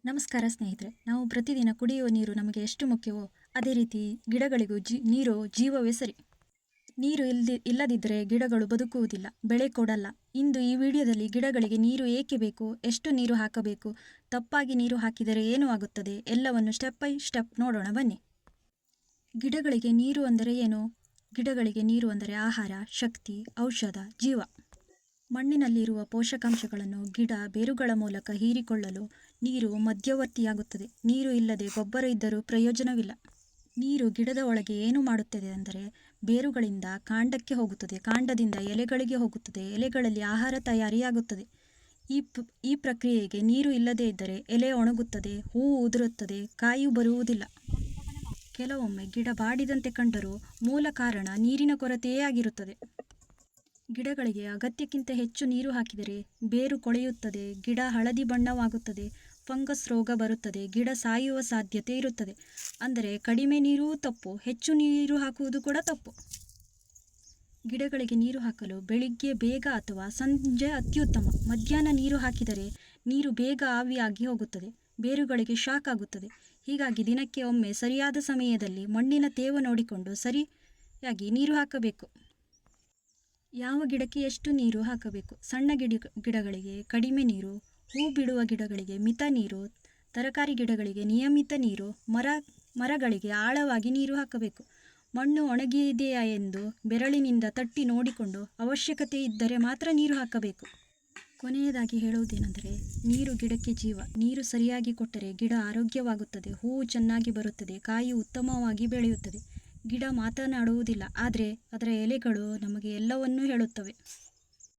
ನಮಸ್ಕಾರ ಸ್ನೇಹಿತರೆ. ನಾವು ಪ್ರತಿದಿನ ಕುಡಿಯುವ ನೀರು ನಮಗೆ ಎಷ್ಟು ಮುಖ್ಯವೋ ಅದೇ ರೀತಿ ಗಿಡಗಳಿಗೂ ನೀರು ಜೀವವೇ ಸರಿ. ನೀರು ಇಲ್ಲದಿದ್ದರೆ ಗಿಡಗಳು ಬದುಕುವುದಿಲ್ಲ, ಬೆಳೆ ಕೊಡಲ್ಲ. ಇಂದು ಈ ವಿಡಿಯೋದಲ್ಲಿ ಗಿಡಗಳಿಗೆ ನೀರು ಏಕೆ ಬೇಕು, ಎಷ್ಟು ನೀರು ಹಾಕಬೇಕು, ತಪ್ಪಾಗಿ ನೀರು ಹಾಕಿದರೆ ಏನು ಆಗುತ್ತದೆ ಎಲ್ಲವನ್ನು ಸ್ಟೆಪ್ ಬೈ ಸ್ಟೆಪ್ ನೋಡೋಣ ಬನ್ನಿ. ಗಿಡಗಳಿಗೆ ನೀರು ಅಂದರೆ ಏನು? ಗಿಡಗಳಿಗೆ ನೀರು ಅಂದರೆ ಆಹಾರ, ಶಕ್ತಿ, ಔಷಧ, ಜೀವ. ಮಣ್ಣಿನಲ್ಲಿರುವ ಪೋಷಕಾಂಶಗಳನ್ನು ಗಿಡ ಬೇರುಗಳ ಮೂಲಕ ಹೀರಿಕೊಳ್ಳಲು ನೀರು ಮಧ್ಯವರ್ತಿಯಾಗುತ್ತದೆ. ನೀರು ಇಲ್ಲದೆ ಗೊಬ್ಬರ ಇದ್ದರೂ ಪ್ರಯೋಜನವಿಲ್ಲ. ನೀರು ಗಿಡದ ಒಳಗೆ ಏನು ಮಾಡುತ್ತದೆ ಅಂದರೆ ಬೇರುಗಳಿಂದ ಕಾಂಡಕ್ಕೆ ಹೋಗುತ್ತದೆ, ಕಾಂಡದಿಂದ ಎಲೆಗಳಿಗೆ ಹೋಗುತ್ತದೆ, ಎಲೆಗಳಲ್ಲಿ ಆಹಾರ ತಯಾರಿಯಾಗುತ್ತದೆ. ಈ ಪ್ರಕ್ರಿಯೆಗೆ ನೀರು ಇಲ್ಲದೇ ಇದ್ದರೆ ಎಲೆ ಒಣಗುತ್ತದೆ, ಹೂವು ಉದುರುತ್ತದೆ, ಕಾಯಿಯೂ ಬರುವುದಿಲ್ಲ. ಕೆಲವೊಮ್ಮೆ ಗಿಡ ಬಾಡಿದಂತೆ ಕಂಡರೂ ಮೂಲ ಕಾರಣ ನೀರಿನ ಕೊರತೆಯೇ ಆಗಿರುತ್ತದೆ. ಗಿಡಗಳಿಗೆ ಅಗತ್ಯಕ್ಕಿಂತ ಹೆಚ್ಚು ನೀರು ಹಾಕಿದರೆ ಬೇರು ಕೊಳೆಯುತ್ತದೆ, ಗಿಡ ಹಳದಿ ಬಣ್ಣವಾಗುತ್ತದೆ, ಫಂಗಸ್ ರೋಗ ಬರುತ್ತದೆ, ಗಿಡ ಸಾಯುವ ಸಾಧ್ಯತೆ ಇರುತ್ತದೆ. ಅಂದರೆ ಕಡಿಮೆ ನೀರೂ ತಪ್ಪು, ಹೆಚ್ಚು ನೀರು ಹಾಕುವುದು ಕೂಡ ತಪ್ಪು. ಗಿಡಗಳಿಗೆ ನೀರು ಹಾಕಲು ಬೆಳಿಗ್ಗೆ ಬೇಗ ಅಥವಾ ಸಂಜೆ ಅತ್ಯುತ್ತಮ. ಮಧ್ಯಾಹ್ನ ನೀರು ಹಾಕಿದರೆ ನೀರು ಬೇಗ ಆವಿಯಾಗಿ ಹೋಗುತ್ತದೆ, ಬೇರುಗಳಿಗೆ ಶಾಕ್ ಆಗುತ್ತದೆ. ಹೀಗಾಗಿ ದಿನಕ್ಕೆ ಒಮ್ಮೆ ಸರಿಯಾದ ಸಮಯದಲ್ಲಿ ಮಣ್ಣಿನ ತೇವ ನೋಡಿಕೊಂಡು ಸರಿಯಾಗಿ ನೀರು ಹಾಕಬೇಕು. ಯಾವ ಗಿಡಕ್ಕೆ ಎಷ್ಟು ನೀರು ಹಾಕಬೇಕು? ಸಣ್ಣ ಗಿಡಗಳಿಗೆ ಕಡಿಮೆ ನೀರು, ಹೂ ಬಿಡುವ ಗಿಡಗಳಿಗೆ ಮಿತ ನೀರು, ತರಕಾರಿ ಗಿಡಗಳಿಗೆ ನಿಯಮಿತ ನೀರು, ಮರಗಳಿಗೆ ಆಳವಾಗಿ ನೀರು ಹಾಕಬೇಕು. ಮಣ್ಣು ಒಣಗಿದೆಯಾ ಎಂದು ಬೆರಳಿನಿಂದ ತಟ್ಟಿ ನೋಡಿಕೊಂಡು ಅವಶ್ಯಕತೆ ಇದ್ದರೆ ಮಾತ್ರ ನೀರು ಹಾಕಬೇಕು. ಕೊನೆಯದಾಗಿ ಹೇಳುವುದೇನೆಂದರೆ, ನೀರು ಗಿಡಕ್ಕೆ ಜೀವ. ನೀರು ಸರಿಯಾಗಿ ಕೊಟ್ಟರೆ ಗಿಡ ಆರೋಗ್ಯವಾಗುತ್ತದೆ, ಹೂವು ಚೆನ್ನಾಗಿ ಬರುತ್ತದೆ, ಕಾಯಿ ಉತ್ತಮವಾಗಿ ಬೆಳೆಯುತ್ತದೆ. ಗಿಡ ಮಾತನಾಡುವುದಿಲ್ಲ, ಆದರೆ ಅದರ ಎಲೆಗಳು ನಮಗೆ ಎಲ್ಲವನ್ನೂ ಹೇಳುತ್ತವೆ.